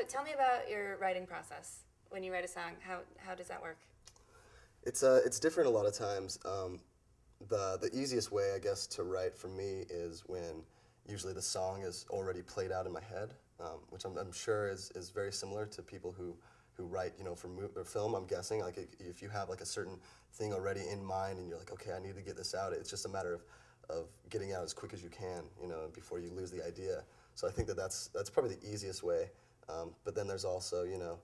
tell me about your writing process. When you write a song, how does that work? It's different a lot of times. The easiest way, I guess, to write for me is when usually the song is already played out in my head, which I'm sure is very similar to people who write, you know, for film. I'm guessing, like, if you have like a certain thing already in mind and you're like, okay, I need to get this out. It's just a matter of getting out as quick as you can, you know, before you lose the idea. So I think that's probably the easiest way. But then there's also, you know,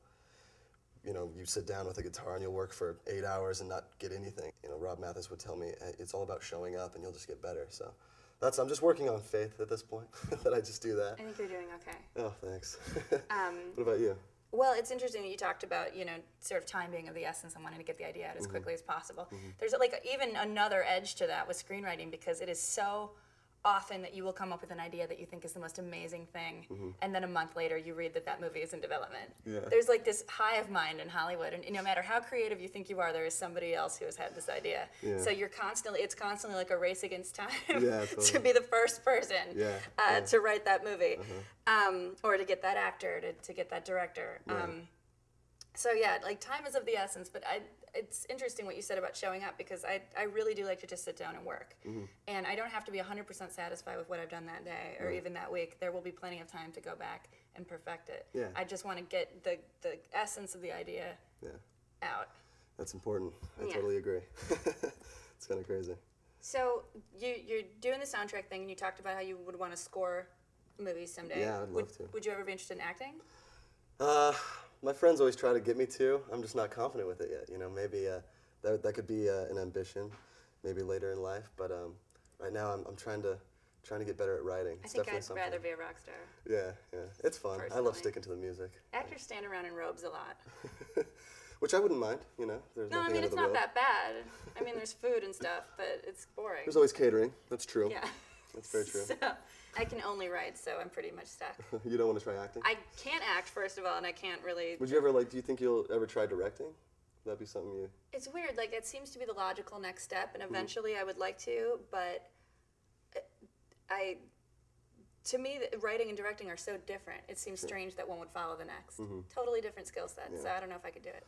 you sit down with a guitar and you'll work for 8 hours and not get anything. You know, Rob Mathis would tell me, hey, it's all about showing up and you'll just get better. So I'm just working on faith at this point, that I just do that. I think you're doing okay. Oh, thanks. What about you? Well, it's interesting that you talked about, you know, sort of time being of the essence and wanting to get the idea out as quickly as possible. There's like even another edge to that with screenwriting, because it is so often that you will come up with an idea that you think is the most amazing thing, and then a month later you read that movie is in development. Yeah. There's like this hive mind in Hollywood, and no matter how creative you think you are, there is somebody else who has had this idea. Yeah. So it's constantly like a race against time to be the first person to write that movie, or to get that actor, to get that director. Yeah. So yeah, like time is of the essence, but it's interesting what you said about showing up, because I really do like to just sit down and work. And I don't have to be 100% satisfied with what I've done that day or even that week. There will be plenty of time to go back and perfect it. Yeah. I just want to get the essence of the idea out. That's important. I totally agree. It's kind of crazy. So you're doing the soundtrack thing, and you talked about how you would want to score movies someday. Yeah, I'd love to. Would you ever be interested in acting? My friends always try to get me to. I'm just not confident with it yet. You know, maybe that could be an ambition, maybe later in life. But right now, I'm trying to get better at writing. I think I'd rather be a rock star. Yeah, it's fun. Personally. I love sticking to the music. Actors stand around in robes a lot. Which I wouldn't mind. You know, there's no, I mean it's not that bad. I mean, there's food and stuff, but it's boring. There's always catering. That's true. Yeah, that's very true. So, I can only write, so I'm pretty much stuck. You don't want to try acting? I can't act, first of all, and I can't really... Would you ever, do you think you'll ever try directing? That'd be something you... It's weird, like, it seems to be the logical next step, and eventually I would like to, but to me, writing and directing are so different. It seems strange that one would follow the next. Totally different skill sets, so I don't know if I could do it.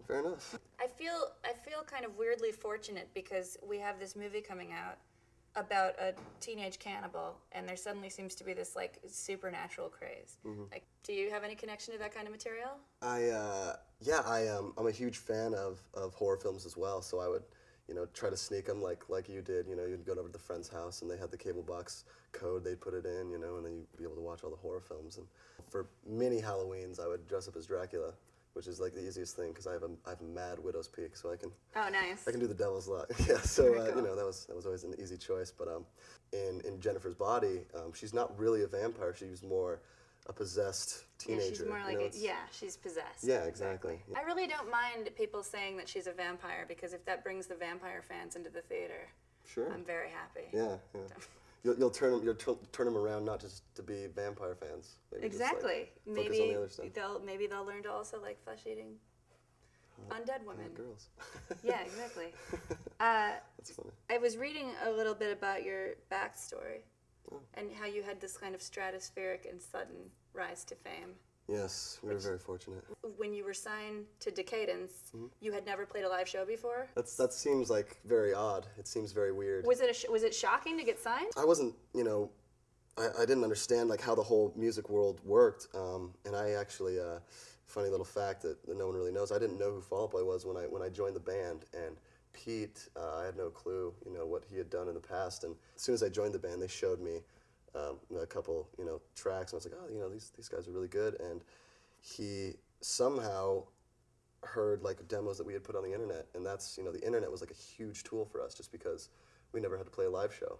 Fair enough. I feel kind of weirdly fortunate, because we have this movie coming out about a teenage cannibal, and there suddenly seems to be this like supernatural craze. Like, do you have any connection to that kind of material? I'm a huge fan of horror films as well. So I would, you know, try to sneak them like you did. You know, you'd go over to the friend's house and they had the cable box code. They'd put it in, you know, and then you'd be able to watch all the horror films. And for many Halloweens, I would dress up as Dracula, which is like the easiest thing, because I have a mad widow's peak, so I can. Oh, nice. I can do the devil's lot. Yeah, so cool. You know, that was always an easy choice. But in Jennifer's Body, she's not really a vampire. She's more a possessed teenager. Yeah, she's more like she's possessed. Yeah, exactly. I really don't mind people saying that she's a vampire, because if that brings the vampire fans into the theater, I'm very happy. Yeah. You'll turn them around, not just to be vampire fans. Maybe exactly. Just, focus on the other stuff. Maybe they'll learn to also like flesh-eating undead women. Girls. Yeah, exactly. That's funny. I was reading a little bit about your backstory and how you had this kind of stratospheric and sudden rise to fame. Yes, we were very fortunate. When you were signed to Decadence, you had never played a live show before? That seems like very odd. It seems very weird. Was it shocking to get signed? I wasn't, you know, I didn't understand like how the whole music world worked. And I actually, funny little fact that no one really knows, I didn't know who Fall Out Boy was when I joined the band. And Pete, I had no clue, you know, what he had done in the past. And as soon as I joined the band, they showed me a couple, you know, tracks, and I was like, oh, you know, these guys are really good. And he somehow heard like demos that we had put on the internet, and that's, you know, the internet was like a huge tool for us, just because we never had to play a live show,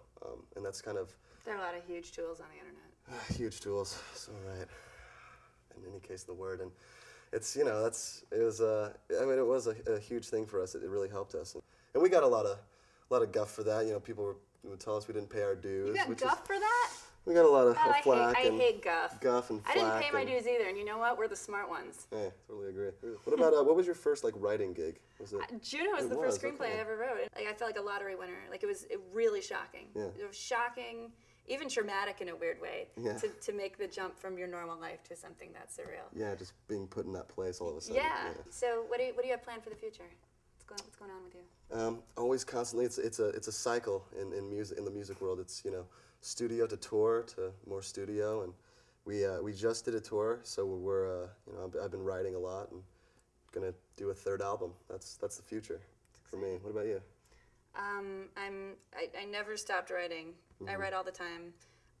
and that's kind of. There are a lot of huge tools on the internet. Huge tools, so right. In any case, the word, and it's, you know, it was a huge thing for us. It really helped us, and we got a lot of guff for that. You know, people would tell us we didn't pay our dues. You got guff for that? We got a lot of flack. I hate guff. Guff and flack. I didn't pay my dues either, and you know what? We're the smart ones. Yeah, totally agree. What about, what was your first, like, writing gig? Was it? Juno was the first screenplay I ever wrote. Like, I felt like a lottery winner. Like, it was really shocking. Yeah. It was shocking. even traumatic in a weird way, Yeah. to make the jump from your normal life to something that's surreal. Yeah, just being put in that place all of a sudden. Yeah. So what do you have planned for the future? What's going on with you? Always constantly, it's a cycle in music, in the music world. It's, you know, studio to tour to more studio, and we just did a tour, so we're you know, I've been writing a lot and gonna do a third album. That's the future for me. What about you? I never stopped writing. I write all the time.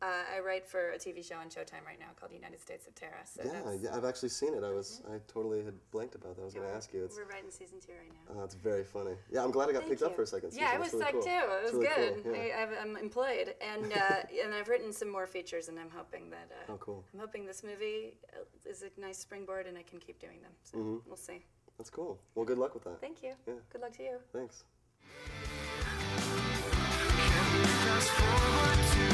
I write for a TV show on Showtime right now called United States of Terra. So Yeah, I've actually seen it. I totally had blanked about that. I was going to ask you. We're writing season 2 right now. Oh, it's very funny. Yeah, I'm glad I got picked up for a second season. Yeah, I was really psyched cool. too. It was really good. Cool. Yeah. I'm employed, and and I've written some more features, and I'm hoping that. Oh, cool. I'm hoping this movie is a nice springboard, and I can keep doing them. So we'll see. That's cool. Well, good luck with that. Thank you. Yeah. Good luck to you. Thanks. Fast forward to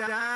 go